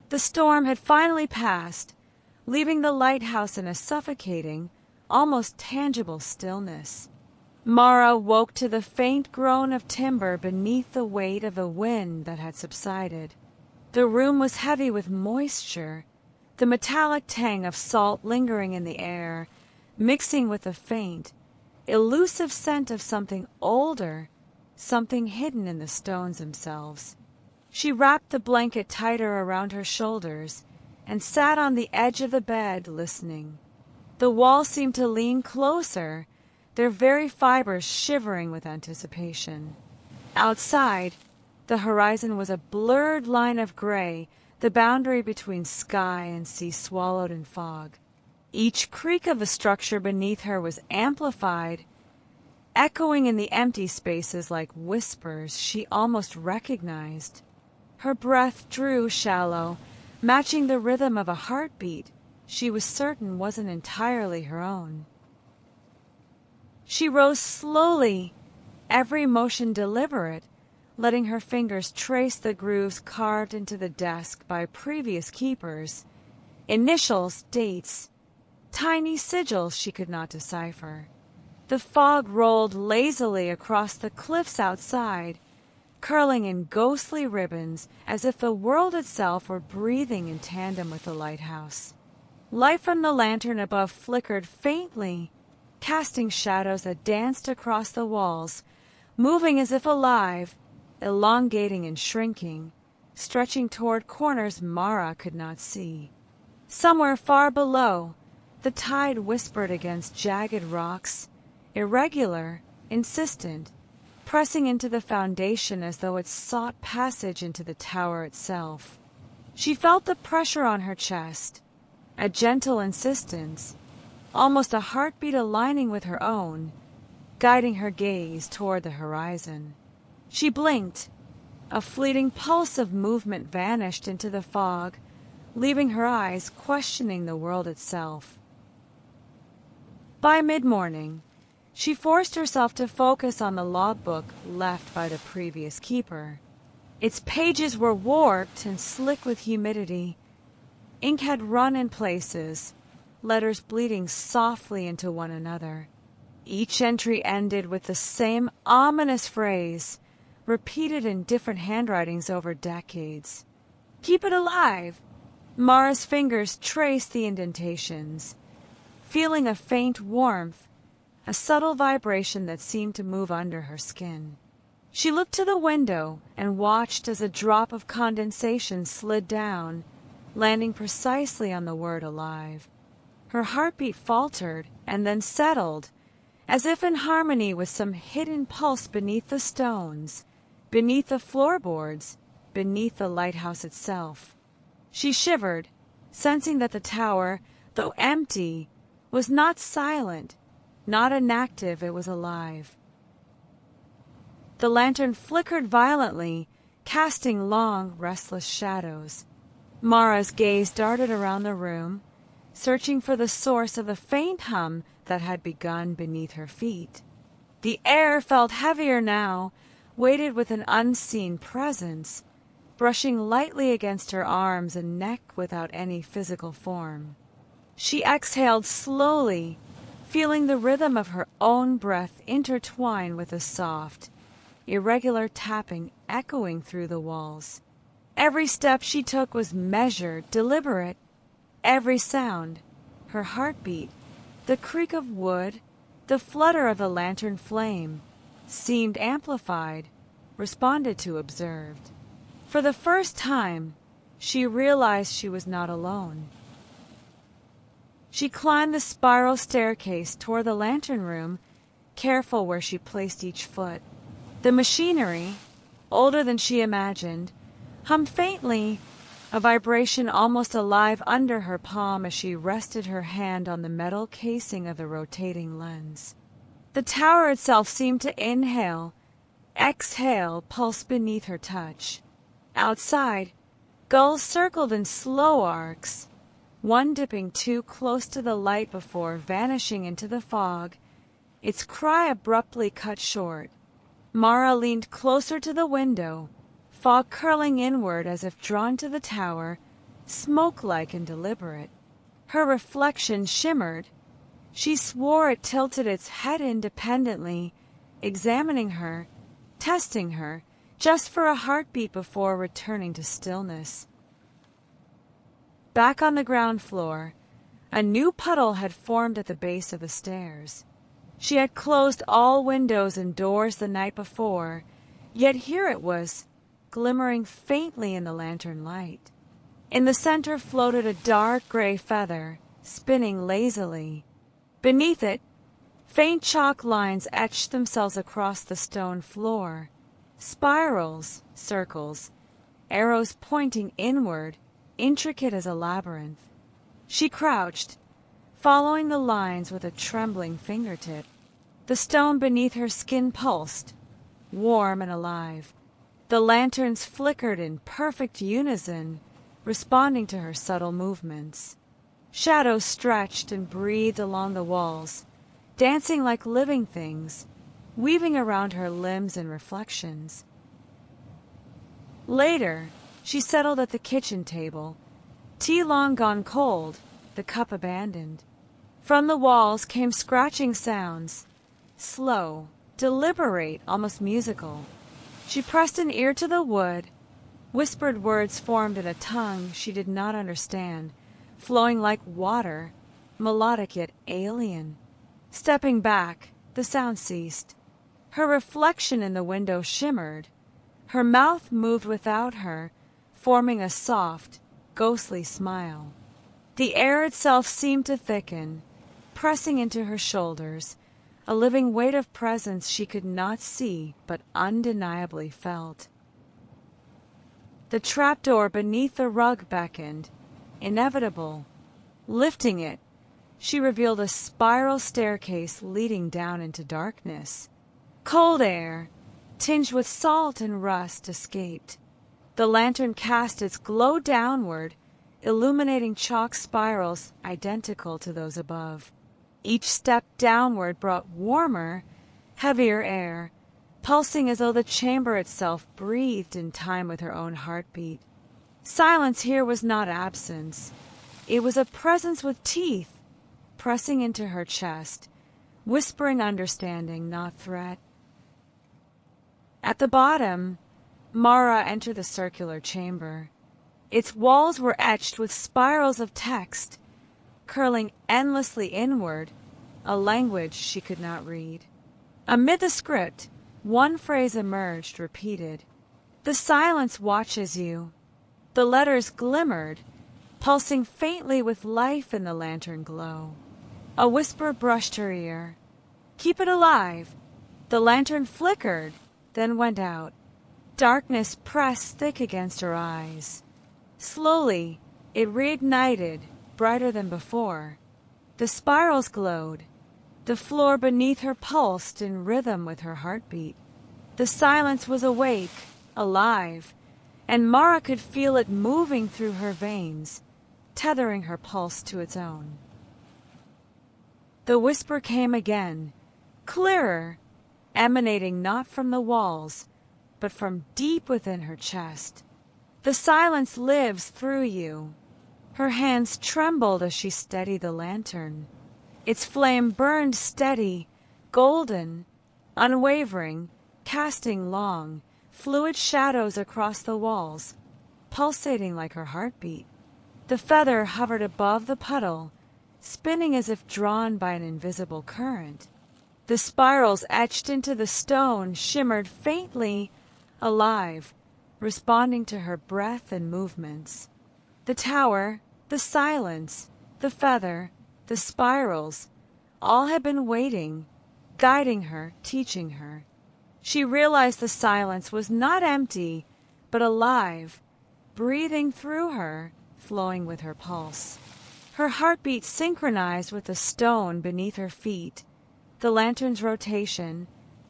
The storm had finally passed, leaving the lighthouse in a suffocating, almost tangible stillness. Mara woke to the faint groan of timber beneath the weight of the wind that had subsided. The room was heavy with moisture, the metallic tang of salt lingering in the air, mixing with the faint, elusive scent of something older, something hidden in the stones themselves. She wrapped the blanket tighter around her shoulders and sat on the edge of the bed listening. The walls seemed to lean closer, their very fibers shivering with anticipation. Outside, the horizon was a blurred line of gray, the boundary between sky and sea swallowed in fog. Each creak of the structure beneath her was amplified, echoing in the empty spaces like whispers she almost recognized. Her breath drew shallow, matching the rhythm of a heartbeat she was certain wasn't entirely her own. She rose slowly, every motion deliberate, letting her fingers trace the grooves carved into the desk by previous keepers, initials, dates, tiny sigils she could not decipher. The fog rolled lazily across the cliffs outside, curling in ghostly ribbons as if the world itself were breathing in tandem with the lighthouse. Light from the lantern above flickered faintly, casting shadows that danced across the walls, moving as if alive, elongating and shrinking, stretching toward corners Mara could not see. Somewhere far below, the tide whispered against jagged rocks, irregular, insistent, pressing into the foundation as though it sought passage into the tower itself. She felt the pressure on her chest, a gentle insistence, almost a heartbeat aligning with her own, guiding her gaze toward the horizon. She blinked. A fleeting pulse of movement vanished into the fog, leaving her eyes questioning the world itself. By mid-morning, she forced herself to focus on the logbook left by the previous keeper. Its pages were warped and slick with humidity. Ink had run in places, letters bleeding softly into one another. Each entry ended with the same ominous phrase, repeated in different handwritings over decades. "Keep it alive!" Mara's fingers traced the indentations, feeling a faint warmth, a subtle vibration that seemed to move under her skin. She looked to the window and watched as a drop of condensation slid down, landing precisely on the word alive. Her heartbeat faltered and then settled, as if in harmony with some hidden pulse beneath the stones, beneath the floorboards, beneath the lighthouse itself. She shivered, sensing that the tower, though empty, was not silent, not inactive, it was alive. The lantern flickered violently, casting long, restless shadows. Mara's gaze darted around the room, searching for the source of the faint hum that had begun beneath her feet. The air felt heavier now, weighted with an unseen presence, brushing lightly against her arms and neck without any physical form. She exhaled slowly, feeling the rhythm of her own breath intertwine with the soft, irregular tapping echoing through the walls. Every step she took was measured, deliberate. Every sound, her heartbeat, the creak of wood, the flutter of the lantern flame, seemed amplified, responded to, observed. For the first time, she realized she was not alone. She climbed the spiral staircase toward the lantern room, careful where she placed each foot. The machinery, older than she imagined, hummed faintly, a vibration almost alive under her palm as she rested her hand on the metal casing of the rotating lens. The tower itself seemed to inhale, exhale, pulse beneath her touch. Outside, gulls circled in slow arcs, one dipping too close to the light before vanishing into the fog, its cry abruptly cut short. Mara leaned closer to the window, fog curling inward as if drawn to the tower, smoke-like and deliberate. Her reflection shimmered. She swore it tilted its head independently, examining her, testing her, just for a heartbeat before returning to stillness. Back on the ground floor, a new puddle had formed at the base of the stairs. She had closed all windows and doors the night before, yet here it was, glimmering faintly in the lantern light. In the center floated a dark gray feather, spinning lazily. Beneath it, faint chalk lines etched themselves across the stone floor. Spirals, circles, arrows pointing inward, intricate as a labyrinth. She crouched, following the lines with a trembling fingertip. The stone beneath her skin pulsed, warm and alive. The lanterns flickered in perfect unison, responding to her subtle movements. Shadows stretched and breathed along the walls, dancing like living things, weaving around her limbs and reflections. Later, she settled at the kitchen table, tea long gone cold, the cup abandoned. From the walls came scratching sounds, slow, deliberate, almost musical. She pressed an ear to the wood. Whispered words formed in a tongue she did not understand, flowing like water, melodic yet alien. Stepping back, the sound ceased. Her reflection in the window shimmered. Her mouth moved without her, forming a soft, ghostly smile. The air itself seemed to thicken, pressing into her shoulders, a living weight of presence she could not see but undeniably felt. The trapdoor beneath the rug beckoned, inevitable. Lifting it, she revealed a spiral staircase leading down into darkness. Cold air, tinged with salt and rust, escaped. The lantern cast its glow downward, illuminating chalk spirals identical to those above. Each step downward brought warmer, heavier air, pulsing as though the chamber itself breathed in time with her own heartbeat. Silence here was not absence. It was a presence with teeth, pressing into her chest, whispering understanding, not threat. At the bottom, Mara entered the circular chamber. Its walls were etched with spirals of text, curling endlessly inward, a language she could not read. Amid the script, one phrase emerged, repeated. "The silence watches you." The letters glimmered, pulsing faintly with life in the lantern glow. A whisper brushed her ear. "Keep it alive." The lantern flickered, then went out. Darkness pressed thick against her eyes. Slowly, it reignited, brighter than before. The spirals glowed. The floor beneath her pulsed in rhythm with her heartbeat. The silence was awake, alive, and Mara could feel it moving through her veins, tethering her pulse to its own. The whisper came again, clearer, emanating not from the walls, but from deep within her chest. "The silence lives through you." Her hands trembled as she steadied the lantern. Its flame burned steady, golden, unwavering, casting long, fluid shadows across the walls, pulsating like her heartbeat. The feather hovered above the puddle, spinning as if drawn by an invisible current. The spirals etched into the stone shimmered faintly, alive, responding to her breath and movements. The tower, the silence, the feather, the spirals, all had been waiting, guiding her, teaching her. She realized the silence was not empty, but alive, breathing through her, flowing with her pulse. Her heartbeat synchronized with the stone beneath her feet, the lantern's rotation,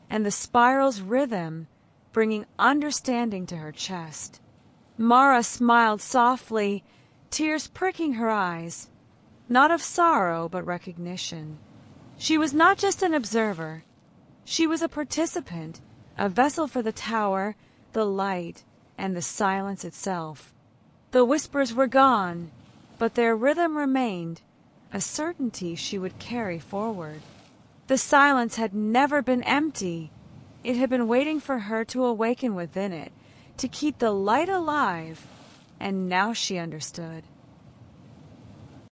and the spiral's rhythm, bringing understanding to her chest. Mara smiled softly, tears pricking her eyes, not of sorrow but recognition. She was not just an observer. She was a participant, a vessel for the tower, the light, and the silence itself. The whispers were gone, but their rhythm remained, a certainty she would carry forward. The silence had never been empty. It had been waiting for her to awaken within it, to keep the light alive, and now she understood.